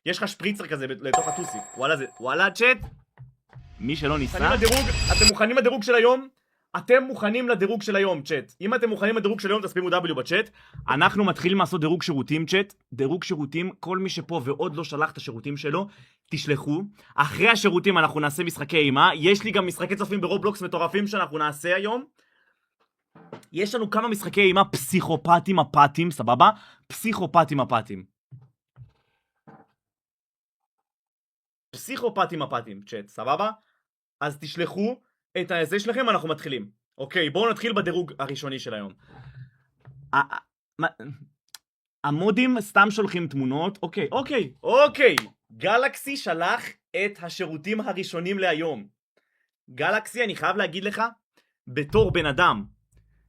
יש לך שפריצר כזה לתוך הטוסיק. וואלה זה... וואלה צ'אט. מי שלא ניסה... אתם מוכנים לדירוג של היום? אתם מוכנים לדירוג של היום, צ'אט. אם אתם מוכנים לדירוג של היום, תספימו W בצ'אט. אנחנו מתחילים לעשות דירוג שירותים, צ'אט. דירוג שירותים, כל מי שפה ועוד לא שלח את השירותים שלו, תשלחו. אחרי השירותים אנחנו נעשה משחקי אימה. יש לי גם משחקי צופים ברובלוקס מטורפים שאנחנו נעשה היום. יש לנו כמה משחקי אימה פסיכופטים אפתיים, סבבה? פסיכופטים אפתיים. פסיכופטים אפתיים, צ'אט, סבבה? אז תשלחו את הזה שלכם, אנחנו מתחילים. אוקיי, בואו נתחיל בדירוג הראשוני של היום. המודים סתם שולחים תמונות. אוקיי. גלקסי שלח את השירותים הראשונים להיום. גלקסי, אני חייב להגיד לך, בתור בן אדם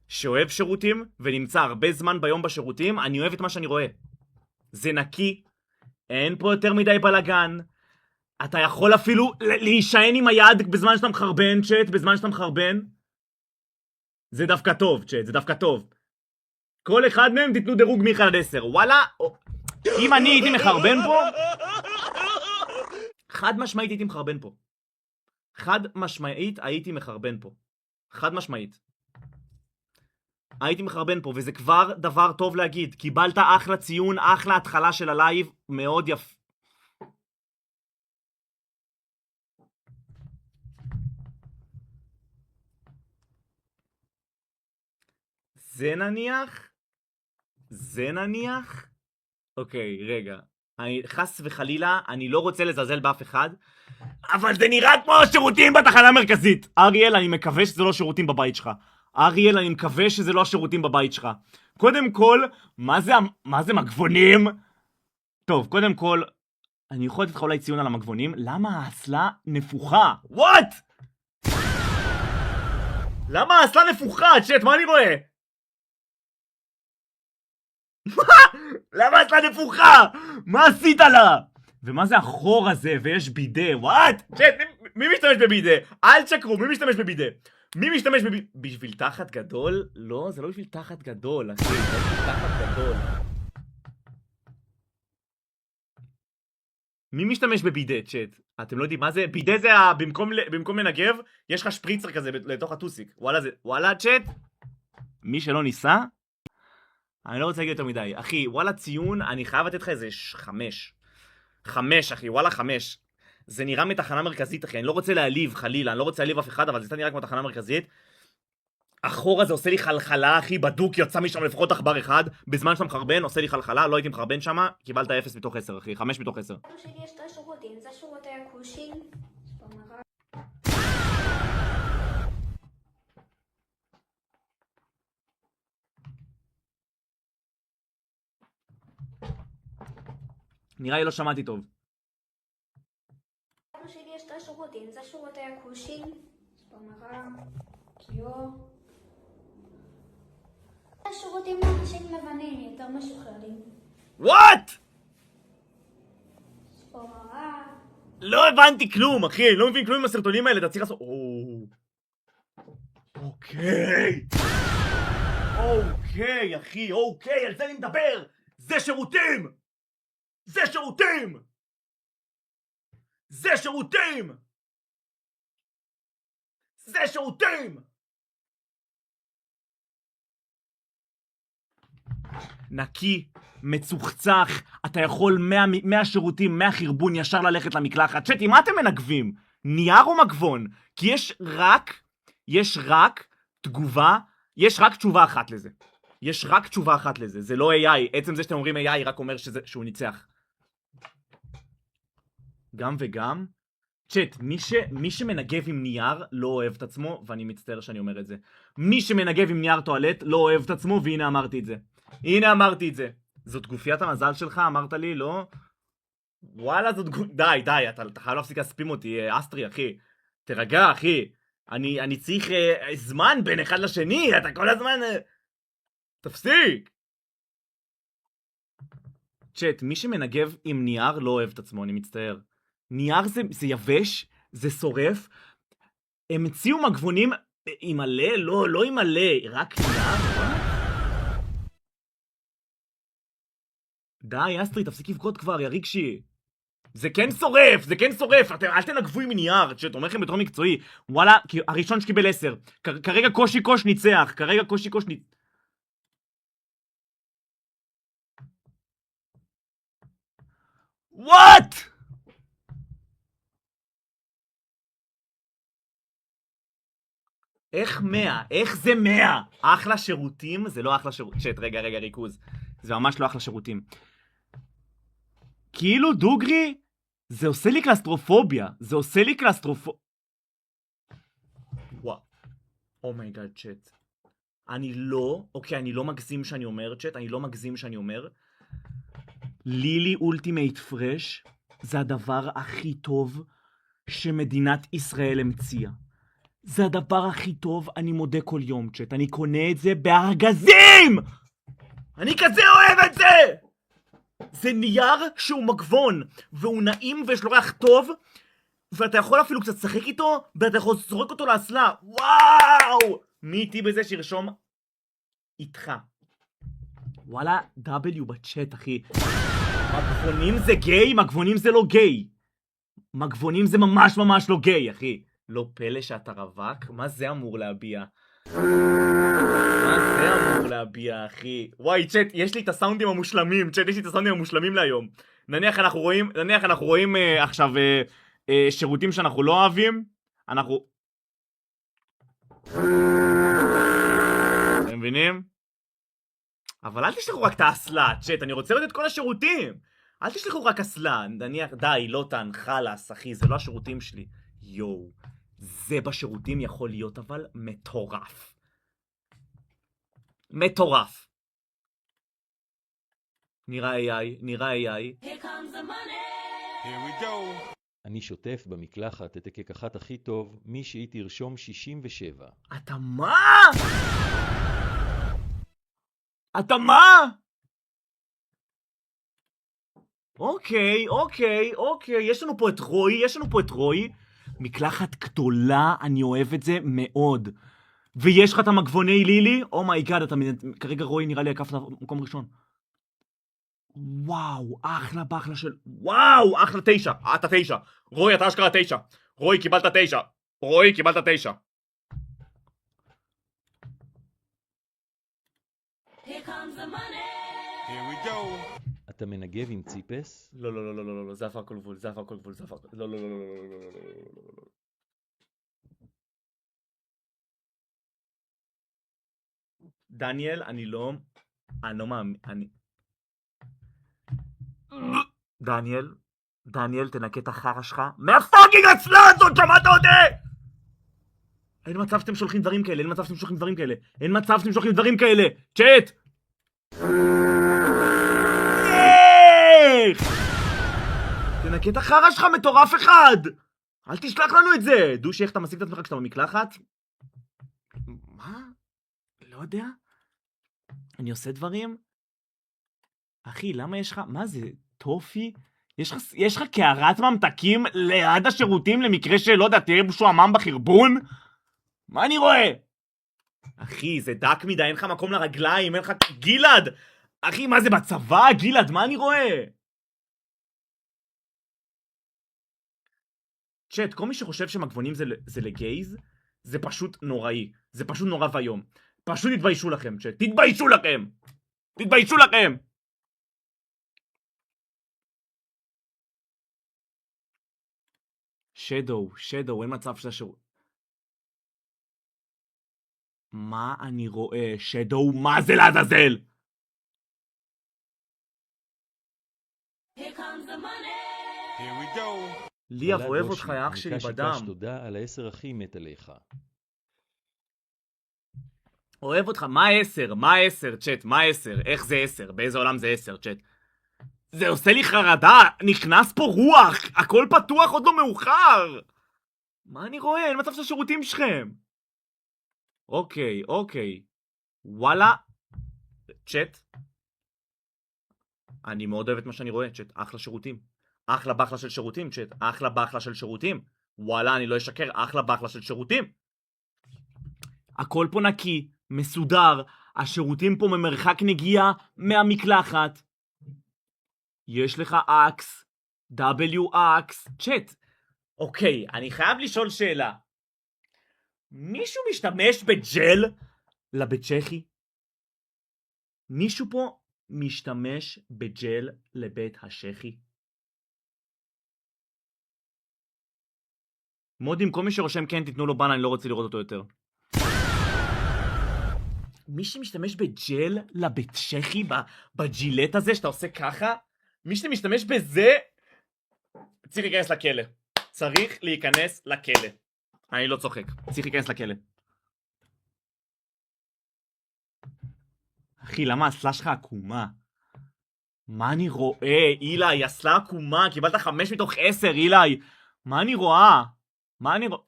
שאוהב שירותים ונמצא הרבה זמן ביום בשירותים, אני אוהב את מה שאני רואה. זה נקי, אין פה יותר מדי בלגן, אתה יכול אפילו להישען עם היד בזמן שאתה מחרבן, צ'אט, בזמן שאתה מחרבן. זה דווקא טוב, צ'אט, זה דווקא טוב. כל אחד מהם תיתנו דירוג מ1 עד 10. וואלה, אם אני הייתי מחרבן פה, חד משמעית הייתי מחרבן פה. חד משמעית הייתי מחרבן פה. חד משמעית. הייתי מחרבן פה, וזה כבר דבר טוב להגיד. קיבלת אחלה ציון, אחלה התחלה של הלייב, מאוד יפה. זה נניח? אוקיי, רגע. חס וחלילה, אני לא רוצה לזלזל באף אחד, אבל זה נראה כמו שירותים בתחנה המרכזית. אריאל, אני מקווה שזה לא שירותים בבית שלך. אריאל, אני מקווה שזה לא שירותים בבית שלך. קודם כל, מה זה מגבונים? טוב, קודם כל, אני יכול לתת לך אולי ציון על המגבונים. למה האסלה נפוחה? וואט? למה האסלה נפוחה? צ'אט, מה אני רואה? למה האסלה נפוחה? מה עשית לה? ומה זה החור הזה? ויש בידה, וואט? צ'אט, מי משתמש בבידה? אל תשקרו, מי משתמש בבידה? מי משתמש בבידה? בשביל תחת גדול? לא, זה לא בשביל תחת גדול, אחי, זה לא בשביל תחת גדול. מי משתמש בבידה, צ'אט? אתם לא יודעים מה זה? בידה זה במקום לנגב, יש לך שפריצר כזה לתוך הטוסיק. וואלה צ'אט? מי שלא ניסה? אני לא רוצה להגיד יותר מדי. אחי, וואלה ציון, אני חייב לתת לך איזה 5. 5, אחי, וואלה 5. זה נראה מתחנה מרכזית, אחי. אני לא רוצה להעליב, חלילה. אני לא רוצה להעליב אף אחד, אבל זה נראה כמו תחנה מרכזית. החור הזה עושה לי חלחלה, אחי. בדוק יצא משם לפחות עכבר אחד. בזמן שאתה מחרבן, עושה לי חלחלה. לא הייתי מחרבן שם. קיבלת 0 מתוך 10, אחי. 5 מתוך 10. נראה לי לא שמעתי טוב. וואט? לא הבנתי כלום, אחי. אני לא מבין כלום עם הסרטונים האלה. אתה צריך לעשות... אוקיי, אחי. אוקיי, על זה אני מדבר. זה שירותים! זה שירותים! זה שירותים! זה שירותים! נקי, מצוחצח, אתה יכול מהשירותים, מהחרבון ישר ללכת למקלחת. צ'אטי, מה אתם מנגבים? נייר או מגבון? כי יש רק תגובה, יש רק תשובה אחת לזה. יש רק תשובה אחת לזה, זה לא AI. עצם זה שאתם אומרים AI רק אומר שהוא ניצח. גם וגם. צ'אט, מי שמנגב עם נייר לא אוהב את עצמו, ואני מצטער שאני אומר את זה. מי שמנגב עם נייר טואלט לא אוהב את עצמו, והנה אמרתי את זה. הנה אמרתי את זה. זאת גופיית המזל שלך, אמרת לי, לא? וואלה, זאת די, אתה חייב להפסיק להספים אותי, אסטרי, אחי. תרגע, אחי. אני צריך זמן בין אחד לשני, אתה כל הזמן... תפסיק! צ'אט, מי שמנגב עם נייר לא אוהב את עצמו, אני מצטער. נייר זה יבש, זה שורף. הם הציעו מגבונים עם מלא? לא עם מלא, רק נייר? די, אסטרי, תפסיק לבכות כבר, יא רגשי. זה כן שורף, זה כן שורף, אל תנגבו עם נייר, צ'אט, אומר לכם בתור מקצועי. וואלה, הראשון שקיבל 10. כרגע קושי קוש ניצח, כרגע קושי קוש ניצח. וואט? איך 100? איך זה 100? אחלה שירותים? זה לא אחלה שירותים. צ'אט, רגע, ריכוז. זה ממש לא אחלה שירותים. כאילו דוגרי, זה עושה לי קלסטרופוביה. זה עושה לי קלסטרופוביה. וואו. אומייגאד, צ'אט. אני לא מגזים שאני אומר, צ'אט, אני לא מגזים שאני אומר. לילי אולטימייט פרש זה הדבר הכי טוב שמדינת ישראל המציאה. זה הדבר הכי טוב, אני מודה כל יום, צ'אט. אני קונה את זה בארגזים! אני כזה אוהב את זה! זה נייר שהוא מגבון, והוא נעים ויש לו ריח טוב, ואתה יכול אפילו קצת לשחק איתו, ואתה יכול לזרוק אותו לאסלה. וואו! מי איתי בזה שירשום איתך? וואלה, W בצ'אט, אחי. מגבונים זה גיי? מגבונים זה לא גיי. מגבונים זה ממש ממש לא גיי, אחי. לא פלא שאתה רווק? מה זה אמור להביע? מה זה אמור להביע, אחי? וואי, צ'אט, יש לי את הסאונדים המושלמים. צ'אט, יש לי את הסאונדים המושלמים להיום. נניח אנחנו רואים עכשיו שירותים שאנחנו לא אוהבים. אנחנו... אתם מבינים? אבל אל תשלחו רק את האסלה, צ'אט, אני רוצה לראות את כל השירותים. אל תשלחו רק אסלה, נניח, די, לא תן, חלאס, אחי, זה לא השירותים שלי. יואו, זה בשירותים יכול להיות אבל מטורף. מטורף. נראה AI. אני שוטף במקלחת את הככחת הכי טוב, מי שהיא תרשום 67. אתה מה? אתה מה? אוקיי, יש לנו פה את רוי, מקלחת גדולה, אני אוהב את זה מאוד. ויש לך את המגבוני לילי, אומייגאד, כרגע רוי נראה לי הקפת מקום ראשון. וואו, אחלה באחלה של... וואו, אחלה 9, אתה 9. רוי, אתה אשכרה 9. רוי, קיבלת 9. אתה מנגב עם ציפס? לא, זה עבר כל גבול, לא. דניאל, אני לא מאמין, דניאל, תנקה את החרא שלך מהפאקינג אצלה הזאת, שמעת אותי? אין מצב שאתם שולחים דברים כאלה, צ'אט! איך? תנקה את החרא שלך, מטורף אחד! אל תשלח לנו את זה! דושי, איך אתה משיג את עצמך כשאתה במקלחת? מה? לא יודע. אני עושה דברים? אחי, למה יש לך... מה זה? טופי? יש לך קערת ממתקים ליד השירותים למקרה שלא יודע, תראה משועמם בחרבון? מה אני רואה? אחי, זה דק מדי, אין לך מקום לרגליים, אין לך... גילד! אחי, מה זה בצבא? גילד, מה אני רואה? צ'אט, כל מי שחושב שמגבונים זה לגייז, זה פשוט נוראי. זה פשוט נורא ויום. פשוט תתביישו לכם, צ'אט. תתביישו לכם! שדו, אין מצב של השירות. מה אני רואה? שדו, מה זה לעזאזל? ליאב, אוהב אותך, יא אח שלי בדם. תודה על 10 אחי מת עליך. אוהב אותך, מה 10? מה 10, צ'אט? מה 10? איך זה 10? באיזה עולם זה 10, צ'אט? זה עושה לי חרדה, נכנס פה רוח, הכל פתוח, עוד לא מאוחר. מה אני רואה? אין מצב של השירותים שלכם. אוקיי. וואלה. צ'אט. אני מאוד אוהב את מה שאני רואה, צ'אט. אחלה שירותים. אחלה באחלה של שירותים, צ'אט. אחלה באחלה של שירותים. וואלה, אני לא אשקר, אחלה באחלה של שירותים. הכל פה נקי, מסודר, השירותים פה ממרחק נגיעה מהמקלחת. יש לך אקס, WX, צ'אט. אוקיי, אני חייב לשאול שאלה. מישהו משתמש בג'ל לבית צ'כי? מישהו פה משתמש בג'ל לבית השכי? מודים, כל מי שרושם כן תיתנו לו בן, אני לא רוצה לראות אותו יותר. מי שמשתמש בג'ל לבית שכי, בג'ילט הזה שאתה עושה ככה, מי שמשתמש בזה, צריך להיכנס לכלא. צריך להיכנס לכלא. אני לא צוחק, צריך להיכנס לכלא. אחי, למה הסלה שלך עקומה? מה אני רואה? אילי, הסלה עקומה, קיבלת 5 מתוך 10, אילי. מה אני רואה? מה אני רואה?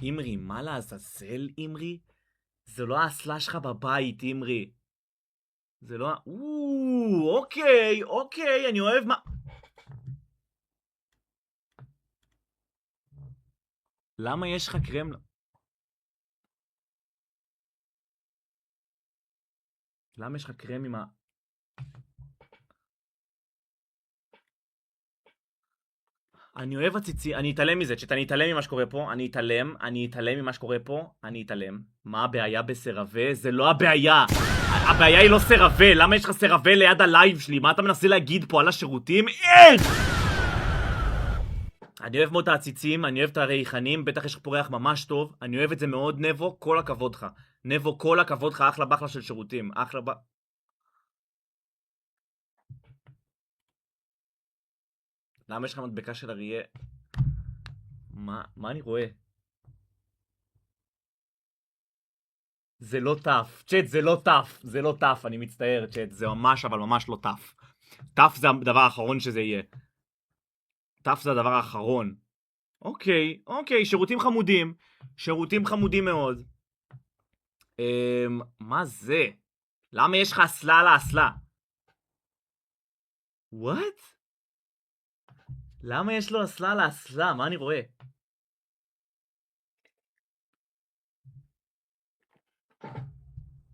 אימרי, מה לעזאזל, אימרי? זה לא הסלה שלך בבית, אימרי. זה לא... אוקיי, אוקיי, אני אוהב מה... למה יש לך קרם? למה יש לך קרם עם ה... אני אוהב הציצי, אני אתעלם מזה, אני אתעלם ממה שקורה פה, אני אתעלם ממה שקורה פה, אני אתעלם. מה הבעיה בסרווה? זה לא הבעיה. הבעיה היא לא סרווה, למה יש לך סרווה ליד הלייב שלי? מה אתה מנסה להגיד פה על השירותים? איך? אני אוהב מאוד את העציצים, אני אוהב את הריחנים, בטח יש לך פה ריח ממש טוב, אני אוהב את זה מאוד, נבו, כל הכבוד לך. נבו, כל הכבוד לך, אחלה בחלה של שירותים, אחלה למה יש לך מדבקה של אריה? מה אני רואה? זה לא טף, צ'אט, זה לא טף, זה לא טף, אני מצטער, צ'אט, זה ממש, אבל ממש לא טף. טף זה הדבר האחרון שזה יהיה. טף זה הדבר האחרון. אוקיי, אוקיי, שירותים חמודים. שירותים חמודים מאוד. מה זה? למה יש לך אסלה על האסלה? וואט? למה יש לו אסלה על האסלה? מה אני רואה?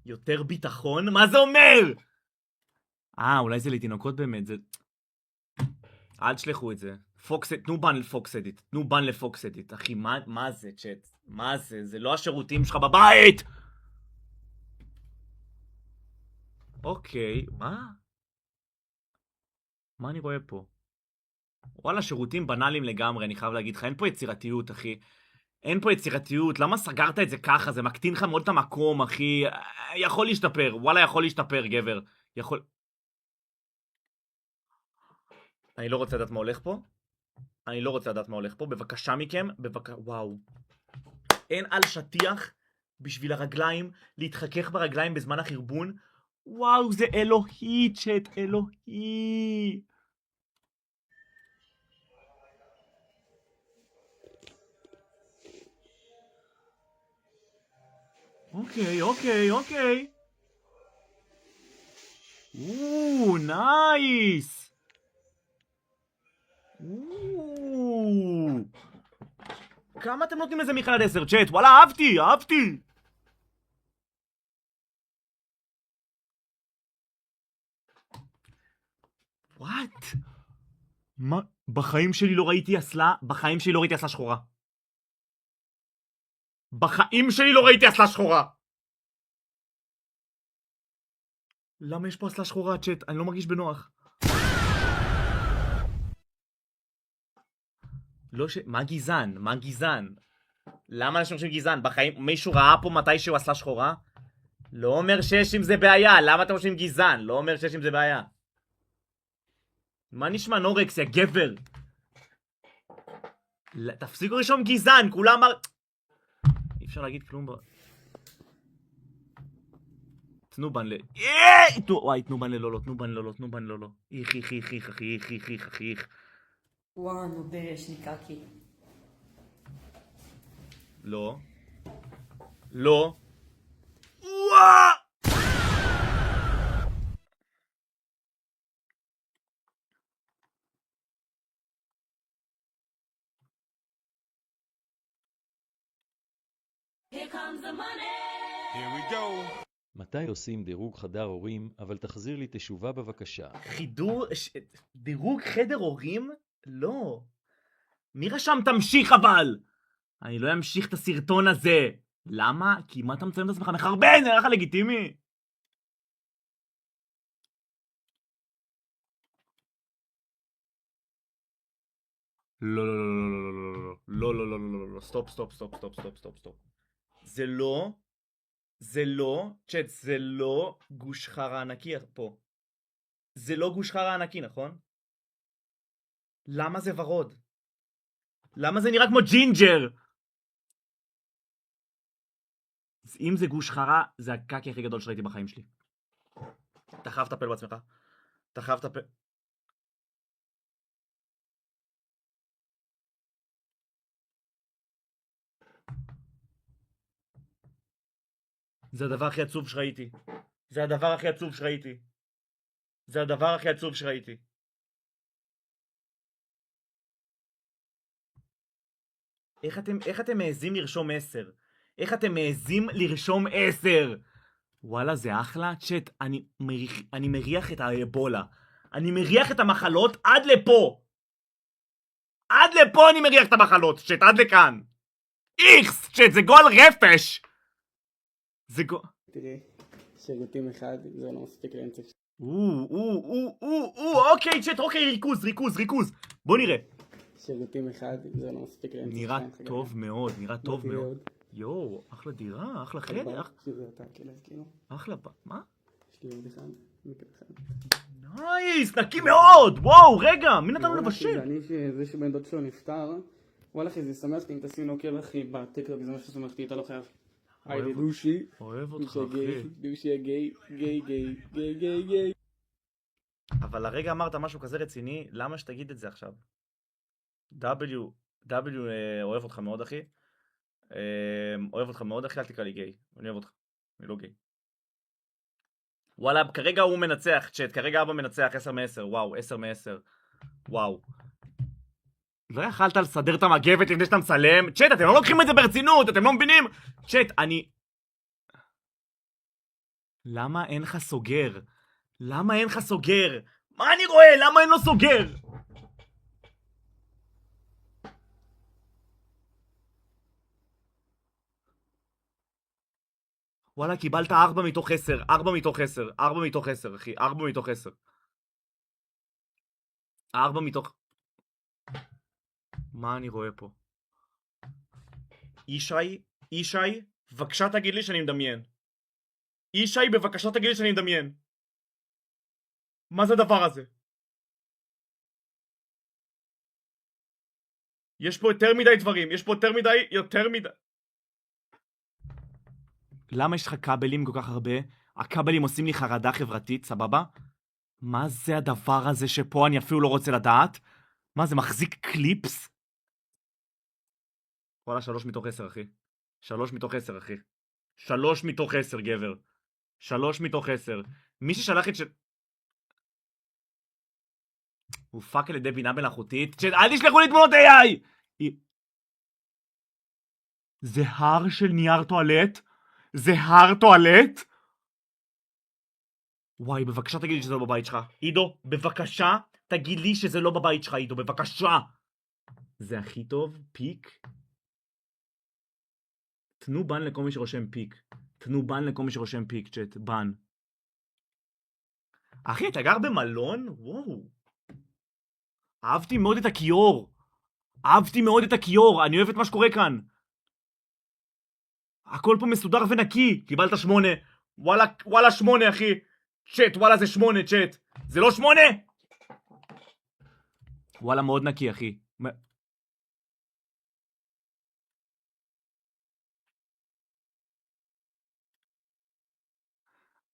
יותר ביטחון? מה זה אומר? אולי זה לתינוקות באמת, זה... אל תשלחו את זה. תנו בן לפוקס אדיט. תנו בן לפוקס אדיט. אחי, מה זה, צ'אט? מה זה? זה לא השירותים שלך בבית! אוקיי, מה? מה אני רואה פה? וואלה, שירותים בנאליים לגמרי, אני חייב להגיד לך. אין פה יצירתיות, אחי. אין פה יצירתיות. למה סגרת את זה ככה? זה מקטין לך מאוד את המקום, אחי. יכול להשתפר. וואלה, יכול להשתפר, גבר. יכול... אני לא רוצה לדעת מה הולך פה. אני לא רוצה לדעת מה הולך פה. בבקשה מכם. וואו. אין על שטיח בשביל הרגליים, להתחכך ברגליים בזמן החרבון. וואו, זה אלוהי, צ'אט, אלוהי. אוקיי, אוקיי, אוקיי. נייס. כמה אתם נותנים לזה מ1 עד 10, צ'אט? וואלה, אהבתי, אהבתי. וואט? מה? בחיים שלי לא ראיתי אסלה, בחיים שלי לא ראיתי אסלה שחורה. בחיים שלי לא ראיתי אסלה שחורה. למה יש פה אסלה שחורה, צ'אט? אני לא מרגיש בנוח. לא ש... מה גזען? מה גזען? למה אנשים חושבים גזען? בחיים... מישהו ראה פה מתישהו אסלה שחורה? לא אומר שיש עם זה בעיה. למה אתם חושבים גזען? לא אומר שיש עם זה בעיה. מה נשמע נורקס, יא גבר? תפסיקו רשום גזען, כולם אמר... אי אפשר להגיד כלום ב... תנו בן ל... וואי, תנו בן ללולו, תנו בן ללולו, תנו בן ללולו. איך, איך, איך, איך, איך, איך, איך, איך. וואו, נו בשניקקי. לא. לא. וואו! Here comes the money. Here we go. מתי עושים דירוג חדר הורים, אבל תחזיר לי תשובה בבקשה. דירוג חדר הורים? לא. מי רשם תמשיך אבל? אני לא אמשיך את הסרטון הזה. למה? כי מה אתה מצלם את עצמך מחרבן? נראה לך לגיטימי? לא, לא, לא, לא, לא, לא, לא, לא, לא, לא, סטופ, סטופ, סטופ, סטופ, סטופ, סטופ, סטופ. זה לא, צ'אט, זה לא גוש חרא ענקי פה. זה לא גוש חרא ענקי, נכון? למה זה ורוד? למה זה נראה כמו ג'ינג'ר? אם זה גוש חרא, זה הקקי הכי גדול שראיתי בחיים שלי. אתה חייב לטפל בעצמך. אתה חייב לטפל... זה הדבר הכי עצוב שראיתי. זה הדבר הכי עצוב שראיתי. זה הדבר הכי עצוב שראיתי. איך אתם מעזים לרשום 10? איך אתם מעזים לרשום 10? וואלה, זה אחלה. צ'אט, אני מריח את האבולה. אני מריח את המחלות עד לפה. עד לפה אני מריח את המחלות, צ'אט, עד לכאן. איכס, צ'אט, זה גול רפש. זה גול... תראי, שירותים אחד, זה לא מספיק לאמצע. אוקיי, צ'אט, אוקיי, ריכוז. בוא נראה. שירותים אחד, זה לא מספיק לאמצע. נראה טוב מאוד, נראה טוב מאוד. יואו, אחלה דירה, אחלה חדר. שזה אתה כאילו. אחלה, מה? יש לי עוד אחד, מקרה אחד. נייס, נקי מאוד! וואו, רגע, מי נתן לו לבשל? אני שזה שבן דוד שלו נפטר, וואלה אחי, זה שמח אותי אם תשים לו עוקב אחי בטיקטוק, זה משהו ששמח אותי, אתה לא חייב. היי דושי. אוהב אותך, אחי. דושי גיי. אבל הרגע אמרת משהו כזה רציני, למה שתגיד את זה עכשיו? W אוהב אותך מאוד, אחי. אוהב אותך מאוד, אחי, אל תקרא לי גיי. אני אוהב אותך, אני לא גיי. וואלה, כרגע הוא מנצח, צ'אט, כרגע אבא מנצח 10 מ-10, וואו, 10 מ-10, וואו. לא יכלת לסדר את המגבת לפני שאתה מצלם? צ'אט, אתם לא לוקחים את זה ברצינות, אתם לא מבינים? צ'אט, למה אין לך סוגר? למה אין לך סוגר? מה אני רואה? למה אין לו סוגר? וואלה, קיבלת 4 מתוך 10, 4 מתוך 10, 4 מתוך 10, אחי, 4 מתוך 10. 4 מתוך... מה אני רואה פה? ישי, בבקשה תגיד לי שאני מדמיין. ישי, בבקשה תגיד לי שאני מדמיין. מה זה הדבר הזה? יש פה יותר מדי דברים, יש פה יותר מדי... למה יש לך כבלים כל כך הרבה? הכבלים עושים לי חרדה חברתית, סבבה? מה זה הדבר הזה שפה אני אפילו לא רוצה לדעת? מה זה, מחזיק קליפס? וואלה, 3 מתוך 10, אחי. 3 מתוך 10, אחי. 3 מתוך 10, גבר. 3 מתוך 10. מי ששלח את הוא פאק על ידי בינה מלאכותית. אל תשלחו לי תמונות AI! זה הר של נייר טואלט? זה הר טואלט? וואי, בבקשה תגיד לי שזה לא בבית שלך. עידו, בבקשה תגיד לי שזה לא בבית שלך, עידו, בבקשה. זה הכי טוב, פיק. תנו בן לכל מי שרושם פיק. תנו בן לכל מי שרושם פיק, צ'אט, בן. אחי, אתה גר במלון? וואו. אהבתי מאוד את הכיור. אהבתי מאוד את הכיור, אני אוהב את מה שקורה כאן. הכל פה מסודר ונקי. קיבלת 8. וואלה 8, אחי. צ'אט, וואלה זה 8, צ'אט. זה לא 8? וואלה מאוד נקי, אחי.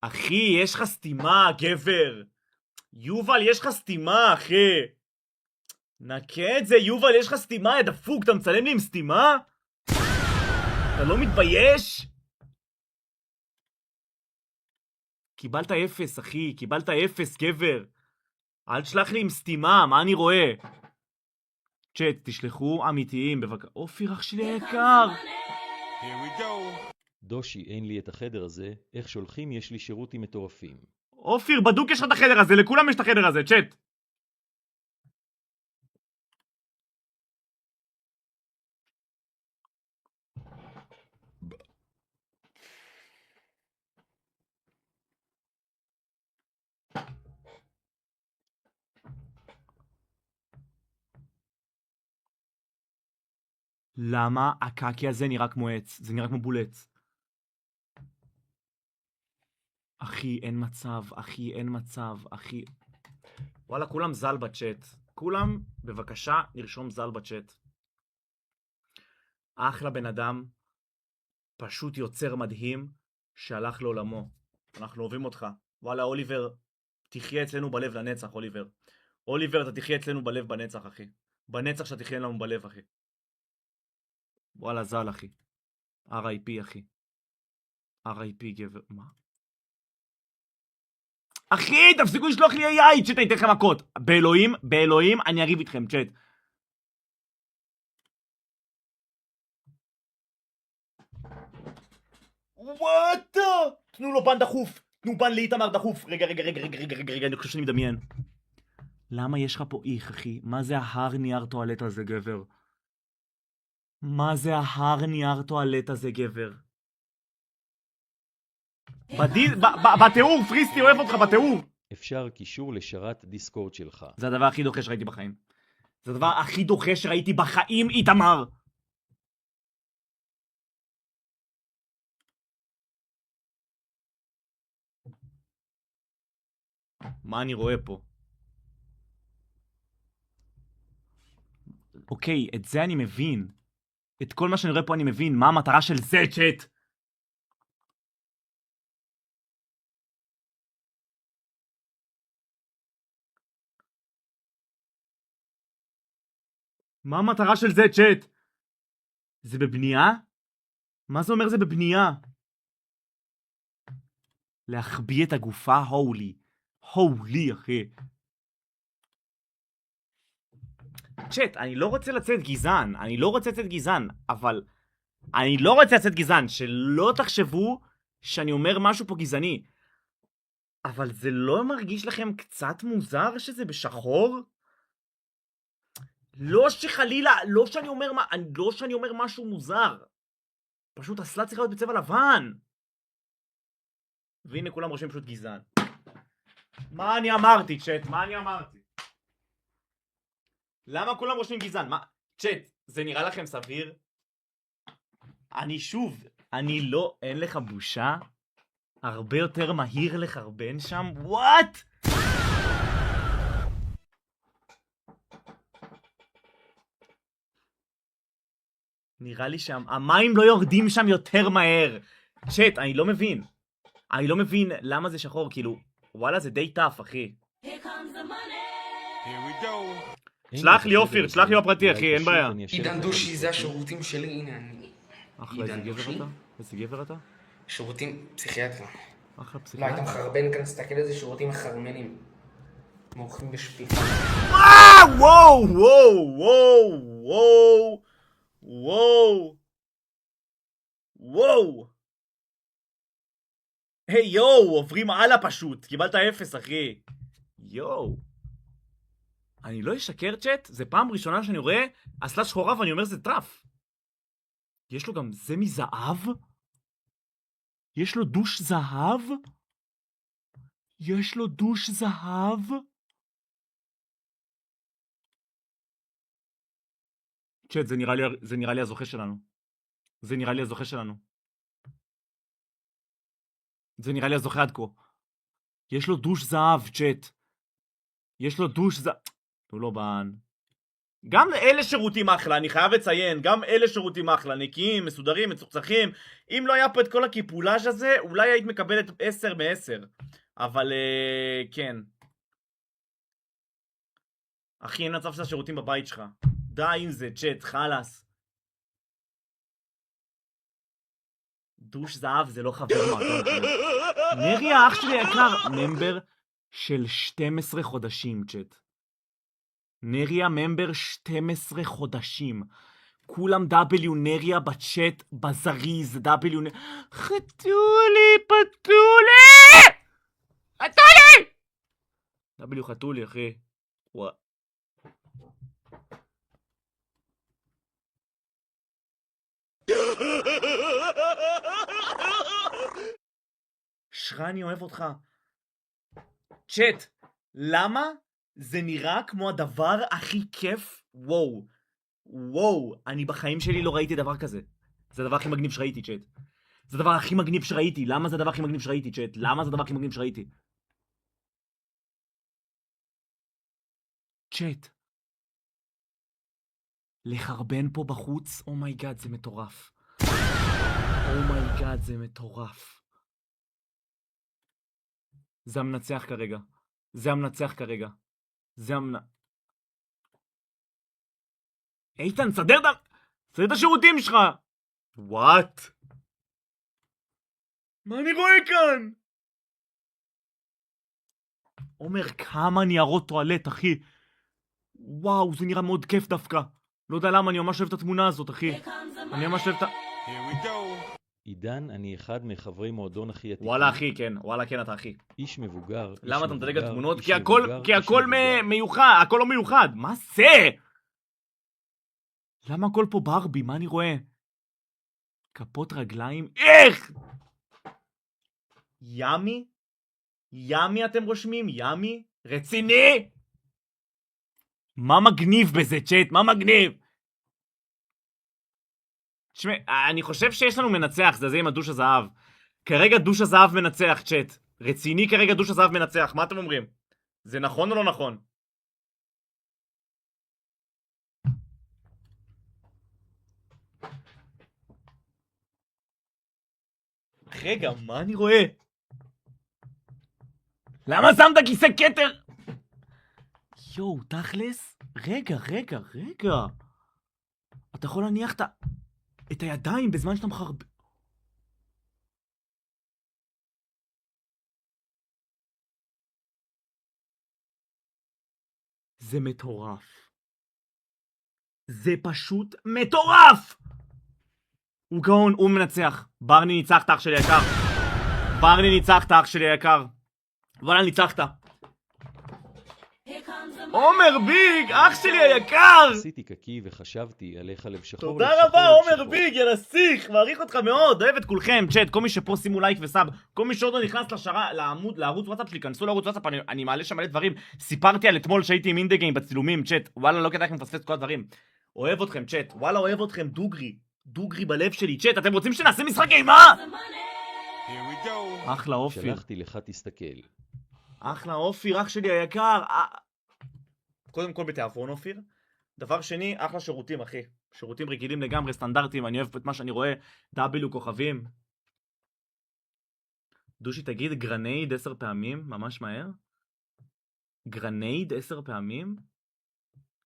אחי, יש לך סתימה, גבר. יובל, יש לך סתימה, אחי. נקה את זה, יובל, יש לך סתימה, יא דפוק, אתה מצלם לי עם סתימה? אתה לא מתבייש? קיבלת 0, אחי, קיבלת 0, גבר. אל תשלח לי עם סתימה, מה אני רואה? צ'אט, תשלחו אמיתיים, בבקשה. אופיר, אח שלי היקר. דושי, אין לי את החדר הזה, איך שולחים יש לי שירותים מטורפים. אופיר, בדוק יש לך את החדר הזה, לכולם יש את החדר הזה, צ'אט. למה הקקי הזה נראה כמו עץ? זה נראה כמו בולץ. אחי, אין מצב, אחי, אין מצב, אחי. וואלה, כולם זל בצ'אט. כולם, בבקשה, נרשום זל בצ'אט. אחלה בן אדם, פשוט יוצר מדהים, שהלך לעולמו. אנחנו אוהבים אותך. וואלה, אוליבר, תחיה אצלנו בלב לנצח, אוליבר. אוליבר, אתה תחיה אצלנו בלב בנצח, אחי. בנצח שאתה תחיה לנו בלב, אחי. וואלה, זל, אחי. R.I.P, אחי. R.I.P, גבר. מה? אחי, תפסיקו לשלוח לי AI, צ'אט, אני אתן לכם מכות. באלוהים, אני אריב איתכם, צ'אט. וואטה! תנו לו בן דחוף. תנו בן לאיתמר דחוף. רגע, אני חושב שאני מדמיין. למה יש לך פה איך, אחי? מה זה ההר נייר טואלט הזה, גבר? מה זה ההר נייר טואלט הזה, גבר? בתיאור, פריסטי אוהב אותך, בתיאור. אפשר קישור לשרת דיסקורד שלך. זה הדבר הכי דוחה שראיתי בחיים. זה הדבר הכי דוחה שראיתי בחיים, איתמר. מה אני רואה פה? אוקיי, את זה אני מבין. את כל מה שאני רואה פה אני מבין. מה המטרה של זה, צ'אט? מה המטרה של זה, צ'אט? זה בבנייה? מה זה אומר זה בבנייה? להחביא את הגופה? הולי, אחי. צ'אט, אני לא רוצה לצאת גזען, אבל אני לא רוצה לצאת גזען, שלא תחשבו שאני אומר משהו פה גזעני. אבל זה לא מרגיש לכם קצת מוזר שזה בשחור? לא שחלילה, לא שאני אומר משהו מוזר. פשוט הסלט צריך להיות בצבע לבן. והנה כולם רושמים פשוט גזען. מה אני אמרתי, צ'אט? מה אני אמרתי? למה כולם רושמים גזען? מה? צ'אט, זה נראה לכם סביר? אני לא, אין לך בושה? הרבה יותר מהיר לחרבן שם? וואט? נראה לי המים לא יורדים שם יותר מהר. צ'אט, אני לא מבין למה זה שחור, כאילו, וואלה זה די טף, אחי. שלח לי אופיר, שלח לי בפרטי, אחי, אין בעיה. עידן דושי, זה השירותים שלי, הנה אני. אחלה, איזה גבר אתה? שירותים פסיכיאטריים. אחלה לא, פסיכיאטר. היית מחרבן כאן, תסתכל איזה שירותים מחרמנים. מורחים בשפיץ. וואו. היי יואו, עוברים הלאה פשוט. קיבלת 0, אחי. יואו. אני לא אשקר, צ'אט, זה פעם ראשונה שאני רואה אסלה שחורה ואני אומר זה טרף. יש לו גם זה מזהב? יש לו דוש זהב? יש לו דוש זהב? צ'אט, זה נראה לי הזוכה שלנו. זה נראה לי הזוכה עד כה. יש לו דוש זהב, צ'אט. יש לו דוש זהב. הוא לא בן. גם אלה שירותים אחלה, אני חייב לציין, גם אלה שירותים אחלה, נקיים, מסודרים, מצוחצחים. אם לא היה פה את כל הקיפולאז' הזה, אולי היית מקבלת 10 מ-10. אבל כן. אחי, אין מצב של השירותים בבית שלך. די עם זה, צ'אט, חלאס. דוש זהב זה לא חבר מועדון. נרי האח שלי היקר, ממבר של 12 חודשים, צ'אט. נרי הממבר 12 חודשים. כולם דאבליונריה בצ'אט בזריז, דאבליונריה. חתולי, פתולי! חתולי! דאבליו חתולי, אחי. וואו. שרני אוהב אותך. צ'אט, למה זה נראה כמו הדבר הכי כיף? וואו. וואו, אני בחיים שלי לא ראיתי דבר כזה. זה הדבר הכי מגניב שראיתי, צ'אט. זה הדבר הכי מגניב שראיתי. למה זה הדבר הכי מגניב שראיתי, צ'אט? למה זה הדבר הכי מגניב שראיתי? צ'אט. לחרבן פה בחוץ, אומייגאד, זה מטורף. אומייגאד, זה מטורף. זה המנצח כרגע. זה המנצח כרגע. זה איתן, סדר את השירותים שלך! וואט? מה אני רואה כאן? אומר, כמה ניירות טואלט, אחי. וואו, זה נראה מאוד כיף דווקא. לא יודע למה, אני ממש אוהב את התמונה הזאת, אחי. אני ממש אוהב את עידן, אני אחד מחברי מועדון אחי עתיקים. וואלה, אחי, כן. וואלה, כן, אתה אחי. איש מבוגר. למה אתה מדלג על תמונות? איש כי מבוגר, הכל איש מבוגר. מיוחד, הכל לא מיוחד. מה זה? למה הכל פה ברבי? מה אני רואה? כפות רגליים? איך? ימי? ימי אתם רושמים? ימי? רציני? מה מגניב בזה, צ'אט? מה מגניב? תשמע, אני חושב שיש לנו מנצח, זה עם הדוש הזהב. כרגע דוש הזהב מנצח, צ'אט. רציני כרגע דוש הזהב מנצח, מה אתם אומרים? זה נכון או לא נכון? רגע, מה אני רואה? למה שמת כיסא כתר? יואו, תכלס? רגע. אתה יכול להניח את הידיים בזמן שאתה מחרב... זה מטורף. זה פשוט מטורף! הוא גאון, הוא מנצח. ברני ניצח את האח שלי היקר. ברני ניצח את האח שלי היקר. וואלה, ניצחת. עומר ביג, אח שלי היקר! עשיתי קקי וחשבתי עליך לב שחור. תודה לב רבה, שחור, לב עומר שחור. ביג, יא נסיך, מעריך אותך מאוד, אוהב את כולכם, צ'אט, כל מי שפה שימו לייק וסאב, כל מי שעוד לא נכנס לערוץ וואטסאפ שלי, כנסו לערוץ וואטסאפ, אני מעלה שם מלא דברים, סיפרתי על אתמול שהייתי עם אינדגיים בצילומים, צ'אט, וואלה, לא כדאי לכם לפספס כל הדברים, אוהב אתכם, צ'אט, וואלה, אוהב אתכם, דוגרי בלב שלי, צ'אט, אתם רוצים שנעשה משחק אימה? אחלה אופיר, שלחתי לך תסתכל. אחלה אופיר, אח שלי היקר, קודם כל בתיאבון אופיר, דבר שני, אחלה שירותים אחי, שירותים רגילים לגמרי, סטנדרטים, אני אוהב את מה שאני רואה, דאבלו כוכבים. דושי תגיד גרנייד 10 פעמים, ממש מהר. גרנייד 10 פעמים.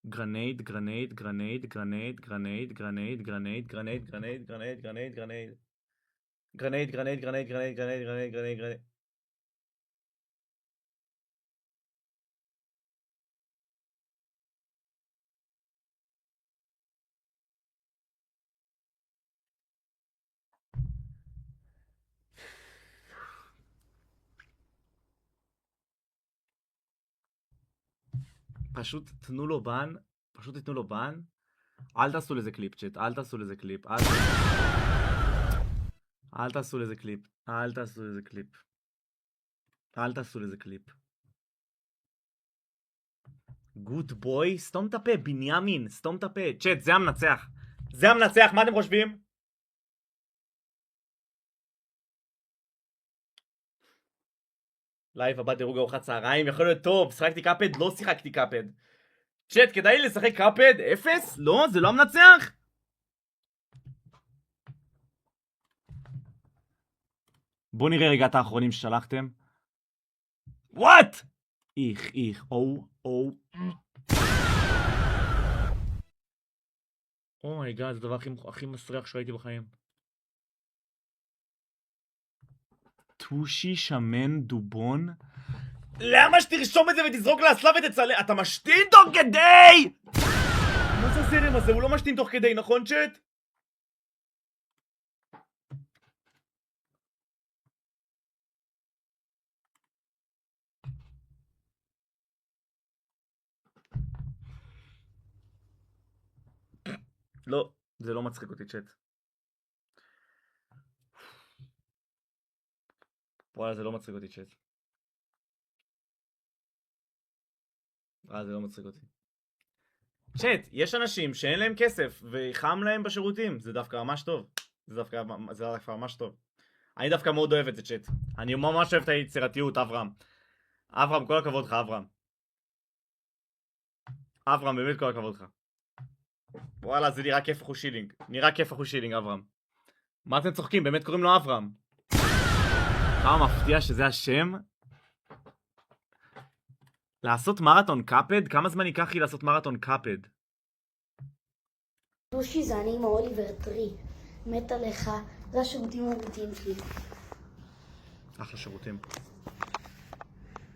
גרנייד. פשוט תנו לו בן, פשוט תתנו לו בן. אל תעשו לזה קליפ, צ'אט, אל תעשו לזה קליפ. אל תעשו לזה קליפ. אל תעשו לזה קליפ. אל תעשו לזה קליפ. גוד בוי, סתום את הפה, בנימין, סתום את הפה. צ'אט, זה המנצח. זה המנצח, מה אתם חושבים? לייב הבא דירוג ארוחת צהריים, יכול להיות טוב, שיחקתי קאפד, לא שיחקתי קאפד. צ'אט, כדאי לי לשחק קאפד? 0? לא, זה לא המנצח? בואו נראה רגע את האחרונים ששלחתם. וואט? איך, או. אומייגאד, זה הדבר הכי מסריח שראיתי בחיים. טושי שמן דובון? למה שתרשום את זה ותזרוק לאסלה ותצלם? אתה משתין תוך כדי! מה זה הזרם הזה? הוא לא משתין תוך כדי, נכון צ'אט? לא, זה לא מצחיק אותי צ'אט. וואלה, זה לא מצחיק אותי צ'אט. זה לא מצחיק אותי. צ'אט, יש אנשים שאין להם כסף וחם להם בשירותים, זה דווקא ממש טוב. זה דווקא ממש טוב. אני דווקא מאוד אוהב את זה צ'אט. אני ממש אוהב את היצירתיות, אברהם. אברהם, כל הכבוד לך, אברהם. אברהם, באמת כל הכבוד לך. וואלה, זה נראה כיף אחושילינג. נראה כיף אחושילינג, אברהם. מה אתם צוחקים? באמת קוראים לו אברהם. כמה מפתיע שזה השם. לעשות מרתון קאפד? כמה זמן ייקח לי לעשות מרתון קאפד? דושי זה אני עם האוליבר טרי. מת עליך, זה השירותים האמיתיים שלי. אחלה שירותים.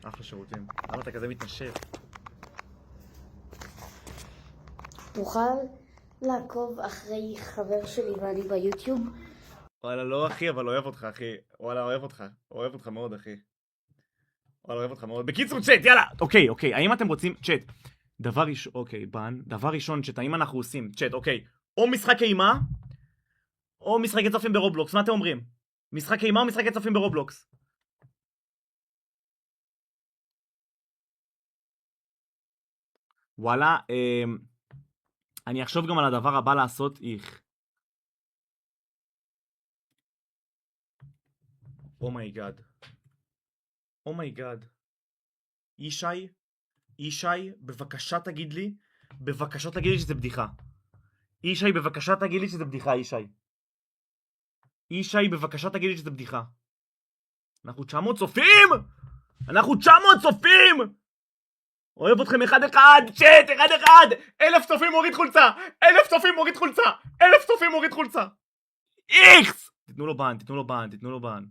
אחלה שירותים. למה אתה כזה מתנשף? תוכל לעקוב אחרי חבר שלי ואני ביוטיוב? וואלה, לא אחי, אבל אוהב אותך, אחי. וואלה, אוהב אותך. אוהב אותך מאוד, אחי. וואלה, אוהב אותך מאוד. בקיצור, צ'אט, יאללה! אוקיי, האם אתם רוצים... צ'אט. דבר ראשון... אוקיי, בן. דבר ראשון, צ'אט, האם אנחנו עושים... צ'אט, אוקיי. או משחק אימה, או משחקי צופים ברובלוקס. מה אתם אומרים? משחק אימה או משחקי צופים ברובלוקס? וואלה, אני אחשוב גם על הדבר הבא לעשות איך. אומייגאד. אומייגאד. ישי, בבקשה תגיד לי. בבקשה תגיד לי שזה בדיחה. ישי, בבקשה תגיד לי שזה בדיחה, ישי. ישי, בבקשה תגיד לי שזה בדיחה. אנחנו 900 צופים! אנחנו 900 צופים! אוהב אתכם אחד אחד, צ'אט, אחד אחד! 1,000 צופים מוריד חולצה! 1,000 צופים מוריד חולצה! 1,000 צופים מוריד חולצה! איכס! תתנו לו בן, תתנו לו בן, תתנו לו בן.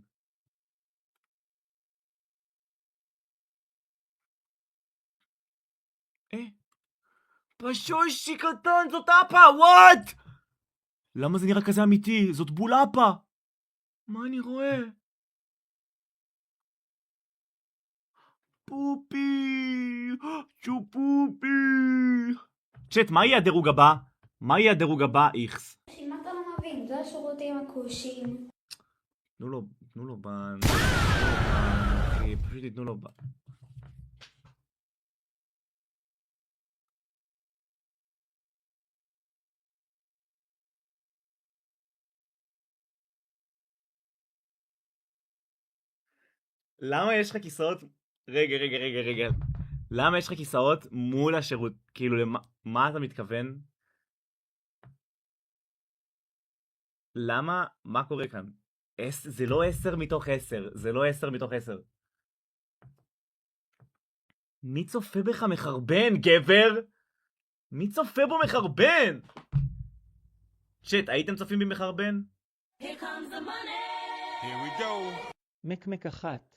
פשושי קטן, זאת אפה, וואט? למה זה נראה כזה אמיתי? זאת בולאפה. מה אני רואה? פופי, צ'ופופי. צ'אט, מה יהיה הדירוג הבא? מה יהיה הדירוג הבא, איכס? מה אתה לא מבין? זה השירותים הכושים. תנו לו בן. אחי, פשוט תתנו לו בן. למה יש לך כיסאות? רגע. למה יש לך כיסאות מול השירות? כאילו, מה אתה מתכוון? למה? מה קורה כאן? זה לא 10 מתוך 10. זה לא 10 מתוך 10. מי צופה בך מחרבן, גבר? מי צופה בו מחרבן? צ'אט, הייתם צופים בי מחרבן? מקמק אחת.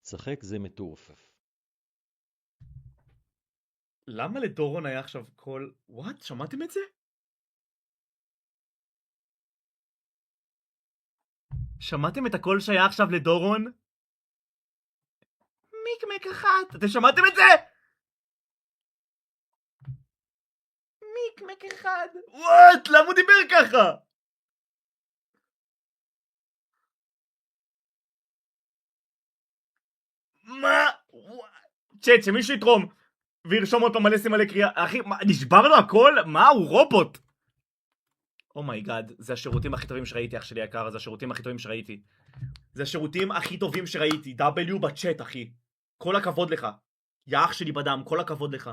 צחק זה מטורפף. למה לדורון היה עכשיו קול... וואט? שמעתם את זה? שמעתם את הקול שהיה עכשיו לדורון? מיקמק אחת. אתם שמעתם את זה? מיקמק אחד. וואט? למה הוא דיבר ככה? מה? צ'אט, שמישהו יתרום וירשום עוד פעם מלא סימני קריאה. אחי, נשבר לו הכל? מה? הוא רובוט. אומייגאד, זה השירותים הכי טובים שראיתי, אח שלי יקר. זה השירותים הכי טובים שראיתי. זה השירותים הכי טובים שראיתי. W בצ'אט, אחי. כל הכבוד לך. יא אח שלי בדם, כל הכבוד לך.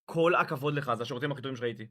כל הכבוד לך, זה השירותים הכי טובים שראיתי.